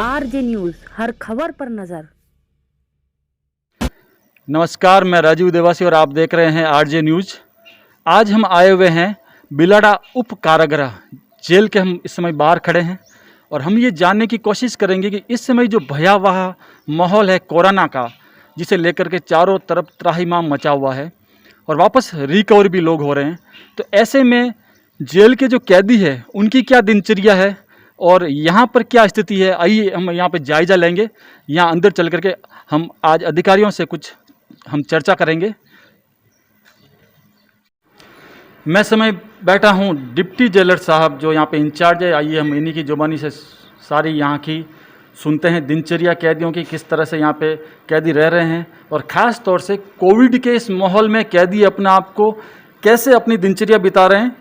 RJ news, हर खबर पर नजर। नमस्कार, मैं राजीव देवासी और आप देख रहे हैं आरजे न्यूज। आज हम आए हुए हैं बिलाड़ा उप कारागृह जेल के। हम इस समय बाहर खड़े हैं और हम ये जानने की कोशिश करेंगे कि इस समय जो भयावह माहौल है कोरोना का, जिसे लेकर के चारों तरफ त्राहिमाम मचा हुआ है और वापस रिकवर भी लोग हो रहे हैं, तो ऐसे में जेल के जो कैदी है उनकी क्या दिनचर्या है और यहाँ पर क्या स्थिति है, आइए हम यहाँ पे जायज़ा लेंगे। यहाँ अंदर चल करके हम आज अधिकारियों से कुछ हम चर्चा करेंगे। मैं समय बैठा हूँ डिप्टी जेलर साहब जो यहाँ पे इंचार्ज है, आइए हम इन्हीं की जुबानी से सारी यहाँ की सुनते हैं दिनचर्या कैदियों की, किस तरह से यहाँ पे कैदी रह रहे हैं और ख़ास तौर से कोविड के इस माहौल में कैदी अपने आप को कैसे अपनी दिनचर्या बिता रहे हैं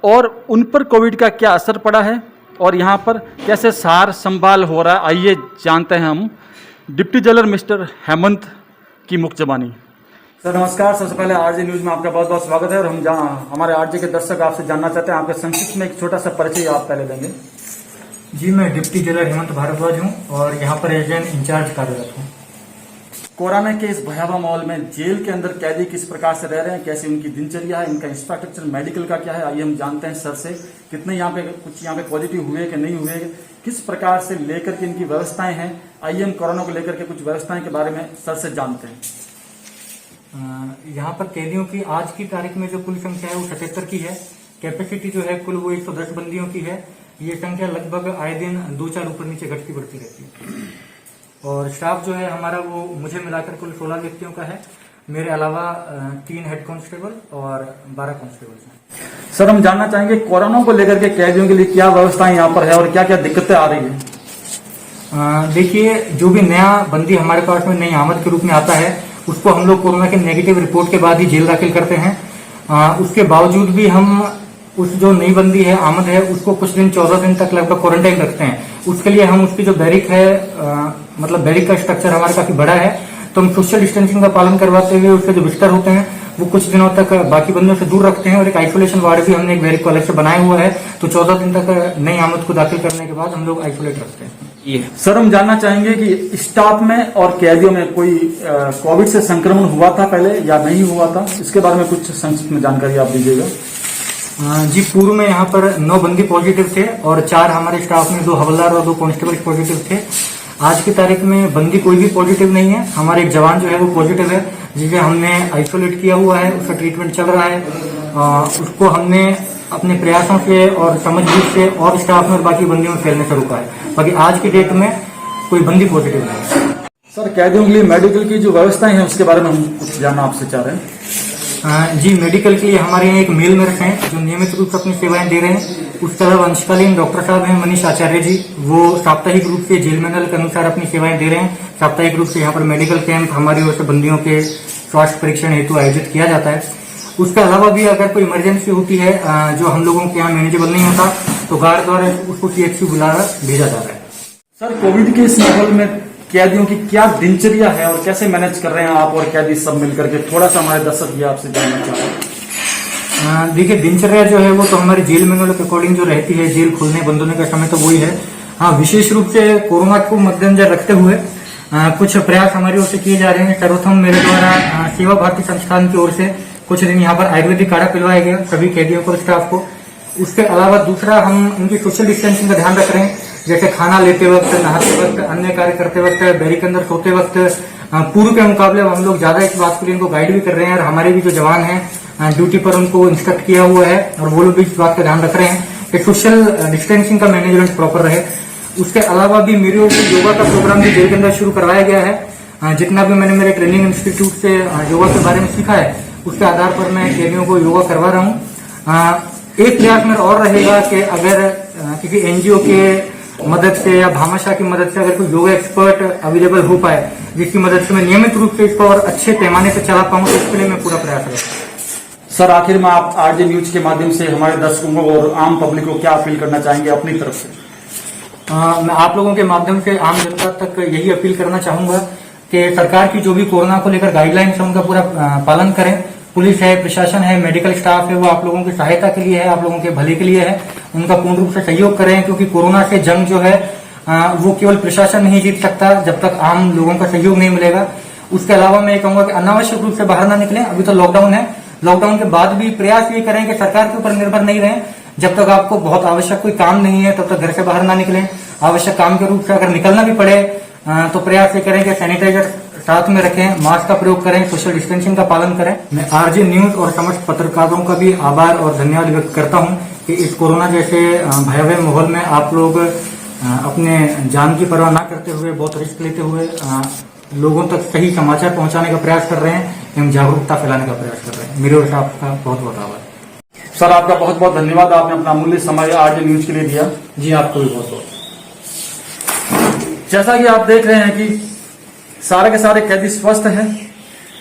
और उन पर कोविड का क्या असर पड़ा है और यहाँ पर कैसे सार संभाल हो रहा है। आइए जानते हैं हम डिप्टी जेलर मिस्टर हेमंत की मुख्य जबानी। सर नमस्कार, सबसे पहले आरजे न्यूज़ में आपका बहुत बहुत स्वागत है और हम हमारे आरजे के दर्शक आपसे जानना चाहते हैं, आपके संक्षिप्त में एक छोटा सा परिचय आप पहले देंगे। जी, मैं डिप्टी जेलर हेमंत भारद्वाज हूँ और यहाँ पर एज एन इंचार्ज कार्यरत हूँ। कोरोना के इस भयावह माहौल में जेल के अंदर कैदी किस प्रकार से रह रहे हैं, कैसी उनकी दिनचर्या है, इनका इंफ्रास्ट्रक्चर मेडिकल का क्या है, आइए हम जानते हैं सर से। कितने यहाँ पे कुछ यहाँ पे पॉजिटिव हुए कि नहीं हुए, किस प्रकार से लेकर के इनकी व्यवस्थाएं हैं, आइए हम कोरोना को लेकर के कुछ व्यवस्थाएं के बारे में सर से जानते हैं। यहाँ पर कैदियों की आज की तारीख में जो कुल संख्या है वो 77 की है। कैपेसिटी जो है कुल वो 110 बंदियों की है। ये संख्या लगभग आए दिन 2-4 ऊपर नीचे घटती बढ़ती रहती है। और स्टाफ जो है हमारा वो मुझे मिलाकर कुल 16 व्यक्तियों का है। मेरे अलावा 3 हेड कांस्टेबल और 12 कांस्टेबल हैं। सर हम जानना चाहेंगे कोरोना को लेकर के कैदियों के लिए क्या व्यवस्थाएं यहाँ पर है और क्या क्या दिक्कतें आ रही है। देखिए, जो भी नया बंदी हमारे पास में नई आमद के रूप में आता है उसको हम लोग कोरोना के नेगेटिव रिपोर्ट के बाद ही जेल दाखिल करते हैं। उसके बावजूद भी हम उस जो नई बंदी है आमद है उसको कुछ दिन 14 दिन तक लगभग क्वारंटाइन रखते हैं। उसके लिए हम उसकी जो बैरिक है मतलब बैरिक का स्ट्रक्चर हमारा काफी बड़ा है, तो हम सोशल डिस्टेंसिंग का पालन करवाते हुए उसके जो बिस्तर होते हैं वो कुछ दिनों तक बाकी बंदियों से दूर रखते हैं और एक आइसोलेशन वार्ड भी हमने एक बैरिक को अलग से बनाया हुआ है। तो 14 दिन तक नई आमद को दाखिल करने के बाद हम लोग आइसोलेट रखते हैं। सर हम जानना चाहेंगे कि स्टाफ में और कैदियों में कोई कोविड से संक्रमण हुआ था पहले या नहीं हुआ था, इसके बारे में कुछ संक्षिप्त में जानकारी आप दीजिएगा। जी, पूर्व में यहाँ पर 9 बंदी पॉजिटिव थे और 4 हमारे स्टाफ में 2 हवलदार और 2 कांस्टेबल पॉजिटिव थे। आज की तारीख में बंदी कोई भी पॉजिटिव नहीं है। हमारे एक जवान जो है वो पॉजिटिव है, जिसे हमने आइसोलेट किया हुआ है, उसका ट्रीटमेंट चल रहा है। उसको हमने अपने प्रयासों से और समझबूझ से और स्टाफ में और बाकी बंदियों में फैलने से रोका है। बाकी आज की डेट में कोई बंदी पॉजिटिव नहीं है। सर कैदियों के लिए मेडिकल की जो व्यवस्थाएं हैं उसके बारे में हम कुछ जानना आपसे चाह रहे हैं। जी, मेडिकल के लिए हमारे यहाँ एक मेल नर्स हैं जो नियमित रूप से अपनी सेवाएं दे रहे हैं। उसके अलावा अंशकालीन डॉक्टर साहब हैं मनीष आचार्य जी, वो साप्ताहिक रूप से जेल मैनुअल के अनुसार अपनी सेवाएं दे रहे हैं। साप्ताहिक रूप से यहाँ पर मेडिकल कैंप हमारी ओर से बंदियों के स्वास्थ्य परीक्षण हेतु आयोजित किया जाता है। उसके अलावा भी अगर कोई इमरजेंसी होती है जो हम लोगों के यहाँ मैनेजेबल नहीं होता तो गार्ड द्वारा उसको सीएचसी बुलाकर भेजा जाता है। सर कोविड के इस माहौल में कैदियों की क्या दिनचर्या है और कैसे मैनेज कर रहे हैं आप और कैदी सब मिलकर के, थोड़ा सा हमारे दर्शक भी आपसे जानना चाह रहे हैं। देखिए, दिनचर्या जो है वो तो हमारे जेल मैनुअल के अकॉर्डिंग जो रहती है, जेल खुलने बंद होने का समय तो वही है। हाँ, विशेष रूप से कोरोना को मद्देनजर रखते हुए कुछ प्रयास हमारी ओर से किए जा रहे हैं। सर्वप्रथम मेरे द्वारा सेवा भारती संस्थान की ओर से कुछ दिन यहाँ पर आयुर्वेदिक काढ़ा पिलवाया गया सभी कैदियों को, स्टाफ को। उसके अलावा दूसरा हम उनकी सोशल डिस्टेंसिंग का ध्यान रख रहे हैं, जैसे खाना लेते वक्त, नहाते वक्त, अन्य कार्य करते वक्त, बैरिक के अंदर सोते वक्त। पूर्व के मुकाबले हम लोग ज्यादा इस बात के लिए इनको गाइड भी कर रहे हैं और हमारे भी जो जवान हैं ड्यूटी पर उनको इंस्ट्रक्ट किया हुआ है और वो लोग भी इस बात का ध्यान रख रहे हैं कि सोशल डिस्टेंसिंग का मैनेजमेंट प्रॉपर रहे। उसके अलावा भी मेरी ओर से योगा का प्रोग्राम भी जेल के अंदर शुरू करवाया गया है। जितना भी मैंने मेरे ट्रेनिंग इंस्टीट्यूट से योगा के बारे में सीखा है उसके आधार पर मैं कैदियों को योगा करवा रहा हूँ। एक प्रयास मेरा और रहेगा कि अगर किसी एनजीओ के मदद से या भामाशाह की मदद से अगर कोई योगा एक्सपर्ट अवेलेबल हो पाए जिसकी मदद से मैं नियमित रूप से इसको और अच्छे पैमाने से चला पाऊँ, तो इसके लिए मैं पूरा प्रयास करूँगा। सर आखिर में आप आरजे न्यूज के माध्यम से हमारे दर्शकों को और आम पब्लिक को क्या अपील करना चाहेंगे अपनी तरफ से? मैं आप लोगों के माध्यम से आम जनता तक यही अपील करना चाहूंगा कि सरकार की जो भी कोरोना को लेकर गाइडलाइंस है उनका पूरा पालन करें। पुलिस है, प्रशासन है, मेडिकल स्टाफ है, वो आप लोगों की सहायता के लिए है, आप लोगों के भले के लिए है। उनका पूर्ण रूप से सहयोग करें क्योंकि कोरोना से जंग जो है वो केवल प्रशासन नहीं जीत सकता जब तक आम लोगों का सहयोग नहीं मिलेगा। उसके अलावा मैं ये कहूंगा कि अनावश्यक रूप से बाहर ना निकलें। अभी तो लॉकडाउन है, लॉकडाउन के बाद भी प्रयास ये करें कि सरकार के ऊपर निर्भर नहीं रहें। जब तक आपको बहुत आवश्यक कोई काम नहीं है तब तक घर से बाहर ना निकलें। आवश्यक काम के रूप से अगर निकलना भी पड़े तो प्रयास ये करें कि सैनिटाइजर साथ में रखें, मास्क का प्रयोग करें, सोशल डिस्टेंसिंग का पालन करें। मैं आरजे न्यूज और समस्त पत्रकारों का भी आभार और धन्यवाद व्यक्त करता हूं कि इस कोरोना जैसे भयावह माहौल में आप लोग अपने जान की परवाह ना करते हुए, बहुत रिस्क लेते हुए लोगों तक सही समाचार पहुंचाने का प्रयास कर रहे हैं एवं जागरूकता फैलाने का प्रयास कर रहे हैं। मेरे ओर से आपका बहुत बहुत आभार। सर आपका बहुत बहुत धन्यवाद, आपने अपना अमूल्य समय आज न्यूज के लिए दिया। जी आपको भी बहुत बहुत। जैसा कि आप देख रहे हैं कि सारे के सारे कैदी स्वस्थ हैं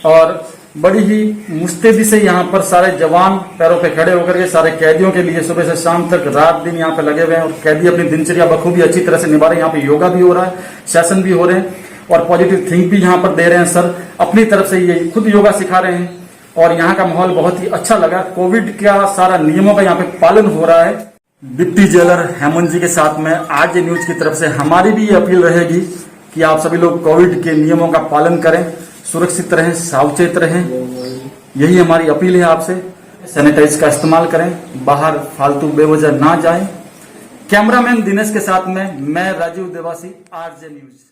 और बड़ी ही मुस्तैदी से यहाँ पर सारे जवान पैरों पे खड़े होकर के सारे कैदियों के लिए सुबह से शाम तक रात दिन यहाँ पे लगे हुए हैं और कैदी अपनी दिनचर्या बखूबी अच्छी तरह से निभा रहे हैं। यहाँ पे योगा भी हो रहा है, सेशन भी हो रहे हैं और पॉजिटिव थिंक भी यहाँ पर दे रहे हैं। सर अपनी तरफ से ये खुद योगा सिखा रहे हैं और यहाँ का माहौल बहुत ही अच्छा लगा। कोविड का सारा नियमों का यहाँ पे पालन हो रहा है। डिप्टी जेलर हेमंत जी के साथ में आज न्यूज की तरफ से हमारी भी ये अपील रहेगी कि आप सभी लोग कोविड के नियमों का पालन करें, सुरक्षित रहें, सावचेत रहें। यही हमारी अपील है आपसे। सैनिटाइज का इस्तेमाल करें, बाहर फालतू बेवजह ना जाएं। कैमरामैन दिनेश के साथ में मैं राजीव देवासी, आरजे न्यूज।